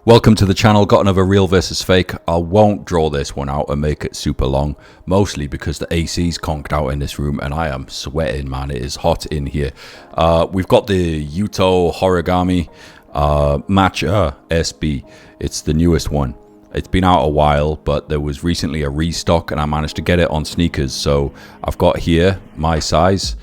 Welcome to the channel. Got another real versus fake. I won't draw this one out and make it super long, mostly because the AC's conked out in this room and I am sweating, man. It is hot in here. We've got the Yuto Horigome Matcha SB. It's the newest one. It's been out a while, but there was recently a restock and I managed to get it on sneakers. So I've got here my size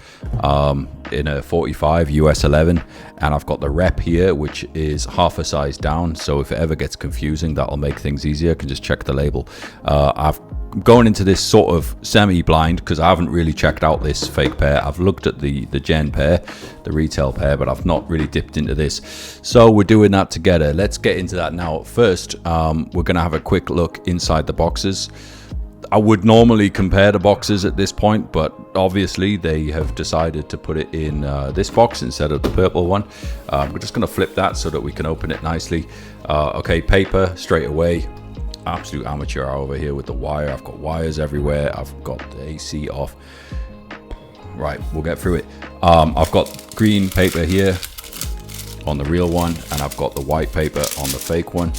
in a 45 US 11, and I've got the rep here, which is half a size down. So if it ever gets confusing, that'll make things easier. I can just check the label. I've going into this sort of semi-blind because I haven't really checked out this fake pair. I've looked at the gen pair, the retail pair, but I've not really dipped into this. So we're doing that together. Let's get into that now. First, we're going to have a quick look inside the boxes. I would normally compare the boxes at this point, but obviously they have decided to put it in this box instead of the purple one. We're just going to flip that so that we can open it nicely. Okay, paper straight away. Absolute amateur over here with the wire. I've got wires everywhere. I've got the AC off. Right, we'll get through it. I've got green paper here on the real one, and I've got the white paper on the fake one.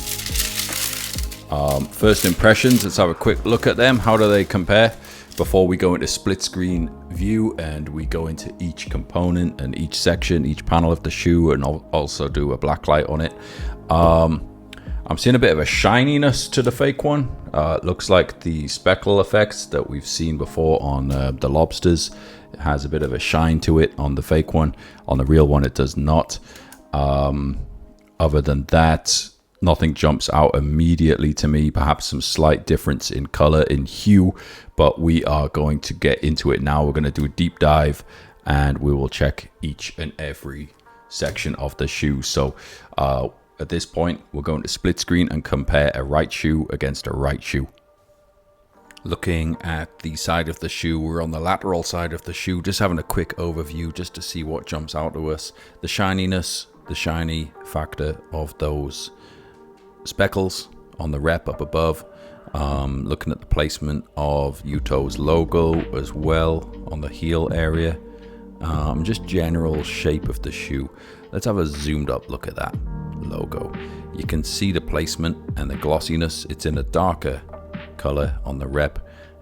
First impressions, let's have a quick look at them. How do they compare before we go into split screen view and we go into each component and each section, each panel of the shoe, and also do a black light on it. I'm seeing a bit of a shininess to the fake one. Looks like the speckle effects that we've seen before on the lobsters. It has a bit of a shine to it on the fake one. On the real one, it does not. Other than that, nothing jumps out immediately to me. Perhaps some slight difference in color, in hue, but we are going to get into it now. We're going to do a deep dive and we will check each and every section of the shoe. So, at this point, we're going to split screen and compare a right shoe against a right shoe. Looking at the side of the shoe, we're on the lateral side of the shoe, just having a quick overview just to see what jumps out to us. The shininess, the shiny factor of those speckles on the rep up above. Looking at the placement of Yuto's logo as well on the heel area. Just general shape of the shoe. Let's have a zoomed up look at that logo. You can see the placement and the glossiness. It's in a darker color on the rep.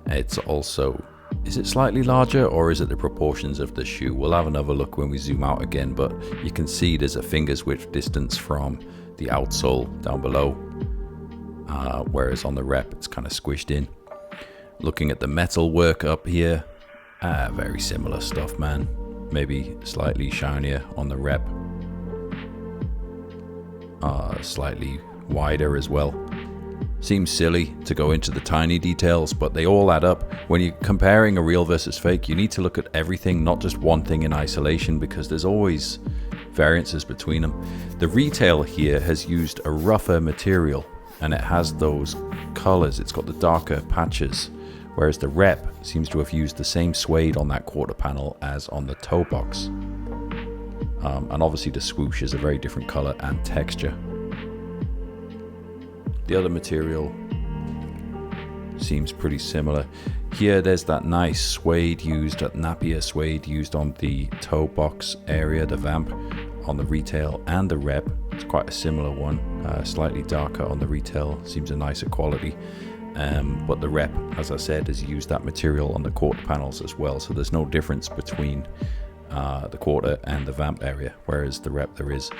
It's also, is it slightly larger or is it the proportions of the shoe? We'll have another look when we zoom out again, but you can see there's a finger's width distance from the outsole down below, whereas on the rep it's kind of squished in. Looking at the metal work up here, very similar stuff, man. Maybe slightly shinier on the rep. Slightly wider as well. Seems silly to go into the tiny details, but they all add up. When you're comparing a real versus fake, you need to look at everything, not just one thing in isolation, because there's always variances between them. The retail here has used a rougher material and it has those colors. It's got the darker patches, whereas the rep seems to have used the same suede on that quarter panel as on the toe box. And obviously the swoosh is a very different color and texture. The other material seems pretty similar. Here there's that nice suede used, that Napier suede used on the toe box area, the vamp on the retail and the rep. It's quite a similar one, slightly darker on the retail, seems a nicer quality. But the rep, as I said, has used that material on the quarter panels as well, so there's no difference between the quarter and the vamp area, whereas the rep there is.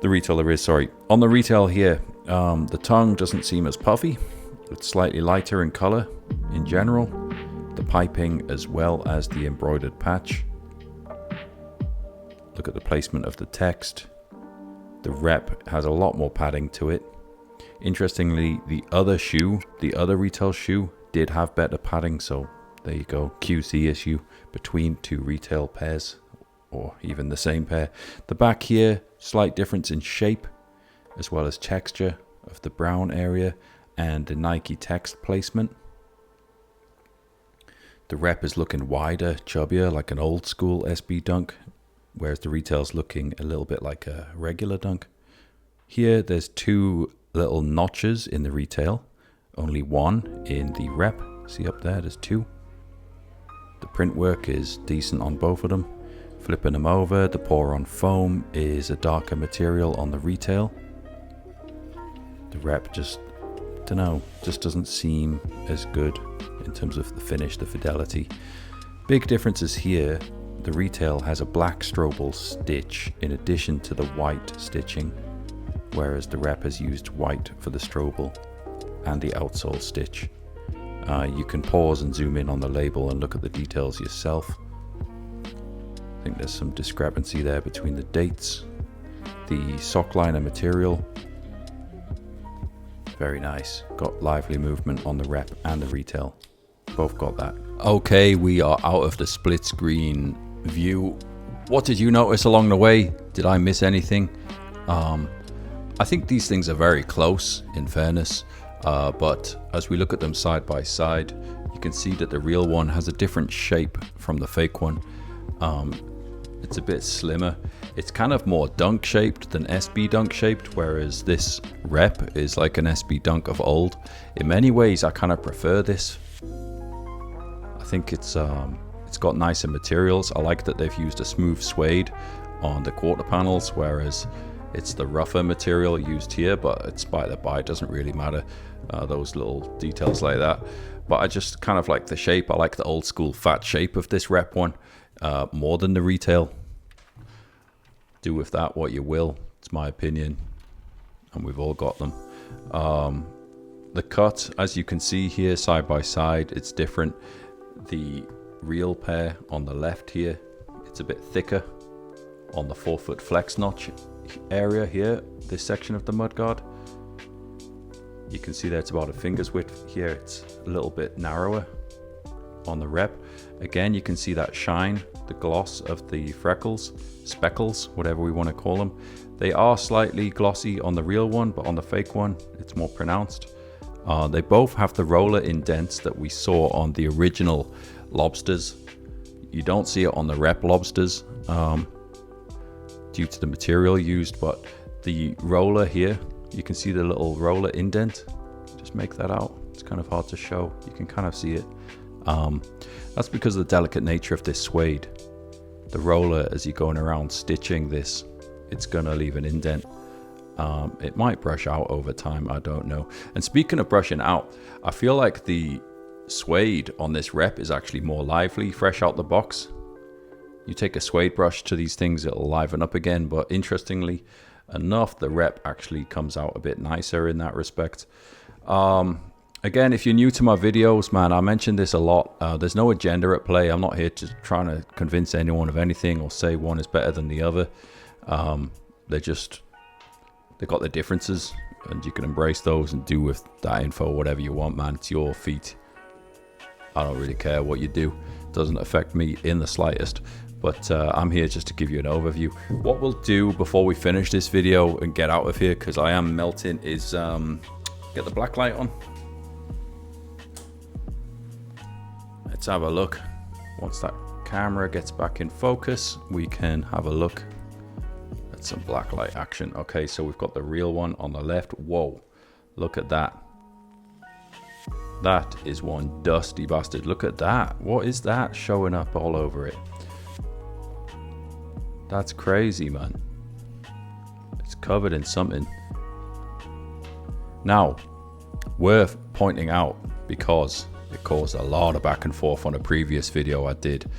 The retail there is, sorry. On the retail here, the tongue doesn't seem as puffy. It's slightly lighter in color in general. The piping as well as the embroidered patch. Look at the placement of the text. The rep has a lot more padding to it. Interestingly, the other shoe, the other retail shoe, did have better padding, so there you go, QC issue between two retail pairs, or even the same pair. The back here, slight difference in shape, as well as texture of the brown area and the Nike text placement. The rep is looking wider, chubbier, like an old school SB dunk, whereas the retail's looking a little bit like a regular dunk. Here, there's two little notches in the retail, only one in the rep. See up there, there's two. The print work is decent on both of them. Flipping them over, the pour on foam is a darker material on the retail. The rep just, don't know, just doesn't seem as good in terms of the finish, the fidelity. Big differences here. The retail has a black strobel stitch in addition to the white stitching, whereas the rep has used white for the strobel and the outsole stitch. You can pause and zoom in on the label and look at the details yourself. I think there's some discrepancy there between the dates. The sock liner material, very nice. Got lively movement on the rep and the retail. Both got that. Okay, we are out of the split screen view. What did you notice along the way? Did I miss anything? I think these things are very close, in fairness. But as we look at them side by side, you can see that the real one has a different shape from the fake one. It's a bit slimmer. It's kind of more dunk shaped than SB dunk shaped, whereas this rep is like an SB dunk of old. In many ways, I kind of prefer this. I think it's got nicer materials. I like that they've used a smooth suede on the quarter panels, whereas it's the rougher material used here, but it's by the by, it doesn't really matter, those little details like that. But I just kind of like the shape. I like the old school fat shape of this rep one more than the retail. Do with that what you will. It's my opinion, and we've all got them. The cut, as you can see here side by side, it's different. The real pair on the left here, it's a bit thicker on the 4-foot flex notch area here, this section of the mudguard. You can see that it's about a finger's width. Here it's a little bit narrower on the rep. Again, you can see that shine, the gloss of the freckles, speckles, whatever we want to call them. They are slightly glossy on the real one, but on the fake one, it's more pronounced. They both have the roller indents that we saw on the original lobsters. You don't see it on the rep lobsters due to the material used, but the roller here, you can see the little roller indent. Just make that out. It's kind of hard to show. You can kind of see it. That's because of the delicate nature of this suede. The roller, as you're going around stitching this, it's gonna leave an indent. It might brush out over time, I don't know. And speaking of brushing out, I feel like the suede on this rep is actually more lively, fresh out the box. You take a suede brush to these things, it'll liven up again, but interestingly enough, the rep actually comes out a bit nicer in that respect. Again, if you're new to my videos, man, I mention this a lot. There's no agenda at play. I'm not here to trying to convince anyone of anything or say one is better than the other. They've got their differences, and you can embrace those and do with that info whatever you want, man. It's your feet. I don't really care what you do. It doesn't affect me in the slightest. But I'm here just to give you an overview. What we'll do before we finish this video and get out of here, because I am melting, is get the black light on. Let's have a look. Once that camera gets back in focus, we can have a look at some black light action. Okay, so we've got the real one on the left. Whoa, look at that. That is one dusty bastard. Look at that. What is that showing up all over it? That's crazy, man. It's covered in something. Now, worth pointing out, because it caused a lot of back and forth on a previous video I did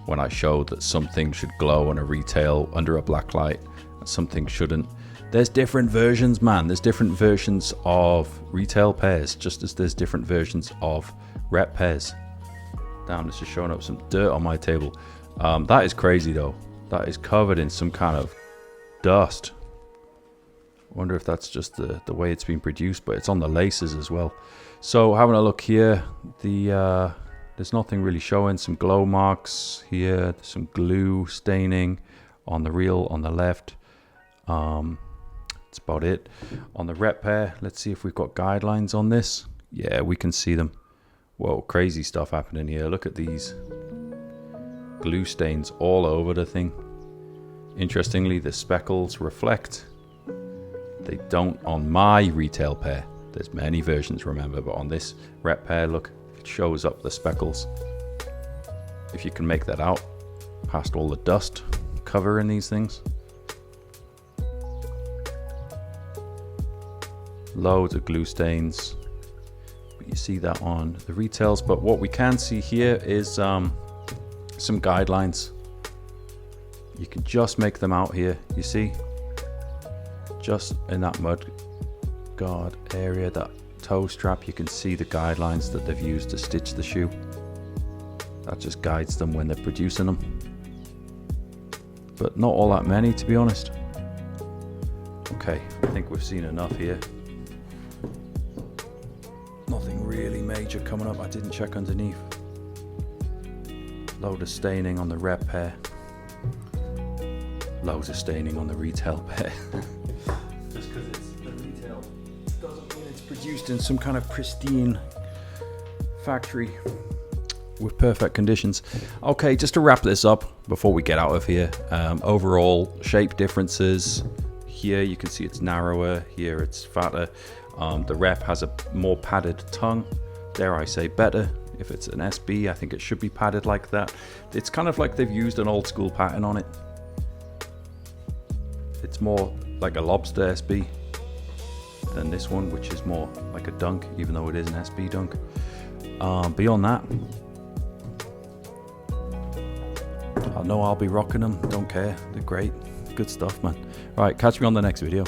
when I showed that something should glow on a retail under a black light and something shouldn't. There's different versions, man. There's different versions of retail pairs, just as there's different versions of rep pairs. Damn, this is showing up some dirt on my table. That is crazy though. That is covered in some kind of dust. I wonder if that's just the way it's been produced, but it's on the laces as well. So having a look here, there's nothing really showing. Some glow marks here, some glue staining on the reel on the left. That's about it. On the rep pair, let's see if we've got guidelines on this. Yeah, we can see them. Whoa, crazy stuff happening here. Look at these glue stains all over the thing. Interestingly, the speckles reflect. They don't on my retail pair. There's many versions, remember, but on this rep pair, look, it shows up the speckles. If you can make that out past all the dust covering these things. loads of glue stains. But you see that on the retails. But what we can see here is some guidelines. You can just make them out here, you see? Just in that mud guard area, that toe strap, you can see the guidelines that they've used to stitch the shoe. That just guides them when they're producing them. But not all that many, to be honest. Okay, I think we've seen enough here. Nothing really major coming up. I didn't check underneath. Load of staining on the rep pair. Loads of staining on the retail pair. Just because it's the retail doesn't mean it's produced in some kind of pristine factory with perfect conditions. Okay, just to wrap this up before we get out of here. Overall shape differences. Here you can see it's narrower, here it's fatter. The rep has a more padded tongue, dare I say better. If it's an SB, I think it should be padded like that. It's kind of like they've used an old school pattern on it. It's more like a lobster SB than this one, which is more like a dunk, even though it is an SB dunk. Beyond that, I know I'll be rocking them, don't care, they're great, good stuff, man. Right, catch me on the next video.